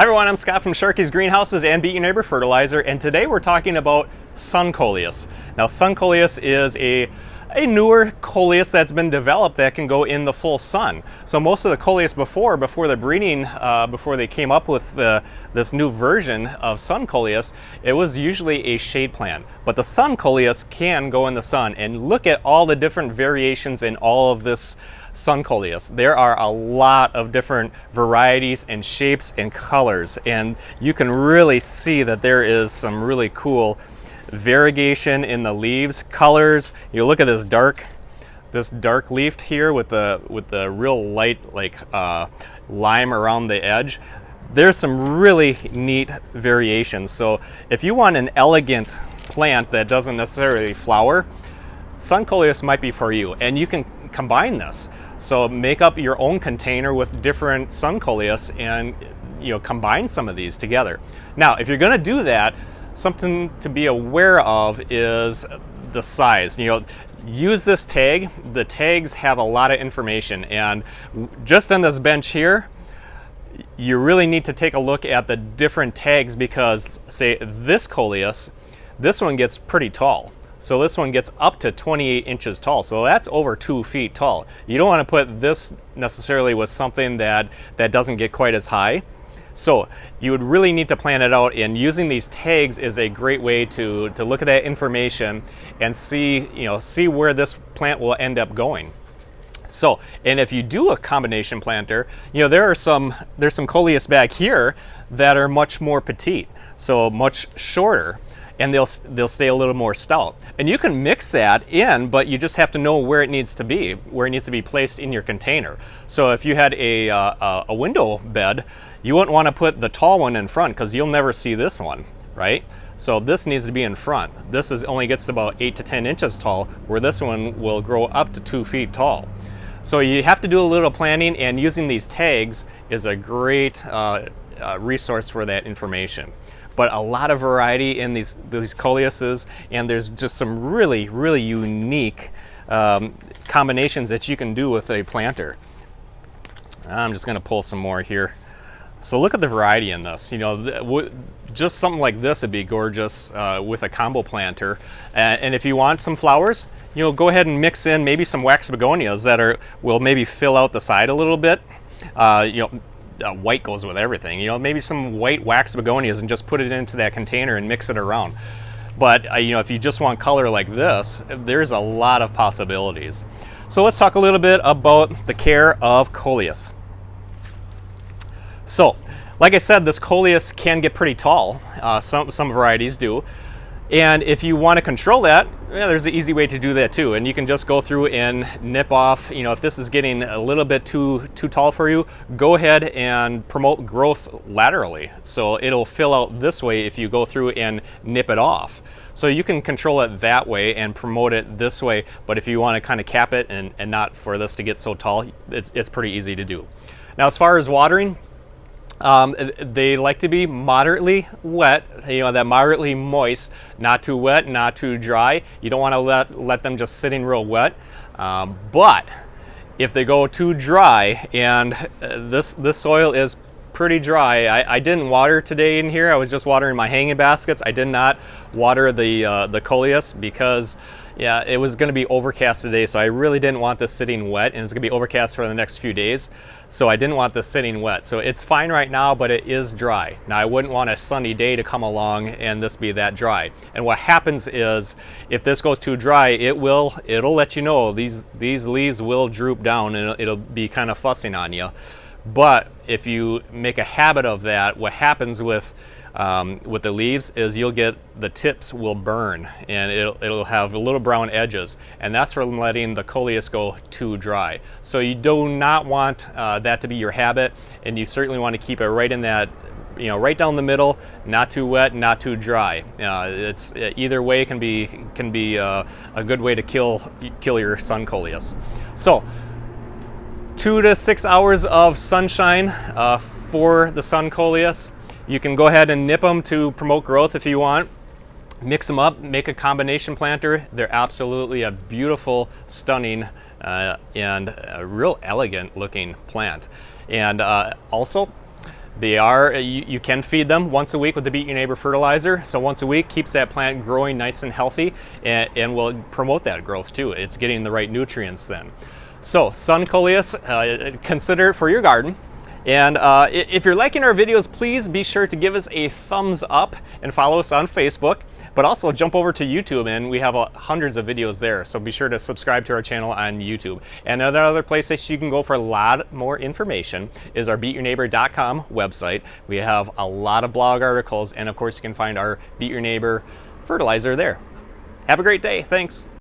Hi everyone, I'm Scott from Sharky's Greenhouses and Beat Your Neighbor Fertilizer, and today we're talking about sun Coleus. Now, sun Coleus is a newer Coleus that's been developed that can go in the full sun. So most of the Coleus before the breeding, before they came up with this new version of sun Coleus, it was usually a shade plant. But the sun Coleus can go in the sun, and look at all the different variations in all of this sun Coleus. There are a lot of different varieties and shapes and colors, and you can really see that there is some really cool variegation in the leaves, colors. You look at this dark leaf here with the real light lime around the edge. There's some really neat variations. So if you want an elegant plant that doesn't necessarily flower, sun Coleus might be for you, and you can combine this. So make up your own container with different sun Coleus and combine some of these together. Now, if you're going to do that, something to be aware of is the size. Use this tag. The tags have a lot of information, and just on this bench here, you really need to take a look at the different tags, because say this Coleus, this one gets pretty tall. So this one gets up to 28 inches tall. So that's over 2 feet tall. You don't want to put this necessarily with something that doesn't get quite as high. So you would really need to plan it out, and using these tags is a great way to look at that information and see where this plant will end up going. So, and if you do a combination planter, there's some Coleus back here that are much more petite, so much shorter, and they'll stay a little more stout. And you can mix that in, but you just have to know where it needs to be placed in your container. So if you had a window bed, you wouldn't want to put the tall one in front, because you'll never see this one, right? So this needs to be in front. This only gets to about 8 to 10 inches tall, where this one will grow up to 2 feet tall. So you have to do a little planning, and using these tags is a great resource for that information. But a lot of variety in these Coleuses, and there's just some really, really unique combinations that you can do with a planter. I'm just going to pull some more here. So look at the variety in this. Just something like this would be gorgeous with a combo planter. And if you want some flowers, go ahead and mix in maybe some wax begonias that will maybe fill out the side a little bit. White goes with everything. Maybe some white wax begonias, and just put it into that container and mix it around. But if you just want color like this, there's a lot of possibilities. So let's talk a little bit about the care of Coleus. So, like I said, this Coleus can get pretty tall. Some varieties do. And if you want to control that, there's an easy way to do that too. And you can just go through and nip off, if this is getting a little bit too tall for you, go ahead and promote growth laterally. So it'll fill out this way if you go through and nip it off. So you can control it that way and promote it this way. But if you want to kind of cap it and not for this to get so tall, it's pretty easy to do. Now, as far as watering, they like to be moderately wet, that moderately moist, not too wet, not too dry. You don't want to let them just sitting real wet. But if they go too dry, and this soil is pretty dry. I didn't water today in here. I was just watering my hanging baskets. I did not water the Coleus because it was going to be overcast today, so I really didn't want this sitting wet, and it's going to be overcast for the next few days, so I didn't want this sitting wet. So it's fine right now, but it is dry. Now, I wouldn't want a sunny day to come along and this be that dry. And what happens is, if this goes too dry, it'll let you know these leaves will droop down, and it'll be kind of fussing on you. But if you make a habit of that, what happens with the leaves is you'll get the tips will burn, and it'll have little brown edges, and that's from letting the Coleus go too dry. So you do not want that to be your habit, and you certainly want to keep it right in that, right down the middle, not too wet, not too dry. It's either way can be a good way to kill your sun Coleus. So 2 to 6 hours of sunshine for the sun Coleus. You can go ahead and nip them to promote growth if you want. Mix them up, make a combination planter. They're absolutely a beautiful, stunning, and a real elegant looking plant. And also, You can feed them once a week with the Beat Your Neighbor fertilizer. So once a week keeps that plant growing nice and healthy, and will promote that growth too. It's getting the right nutrients then. So Sun Coleus, consider it for your garden. And if you're liking our videos, please be sure to give us a thumbs up and follow us on Facebook. But also jump over to YouTube, and we have hundreds of videos there. So be sure to subscribe to our channel on YouTube. And another place that you can go for a lot more information is our beatyourneighbor.com website. We have a lot of blog articles, and of course you can find our Beat Your Neighbor fertilizer there. Have a great day. Thanks.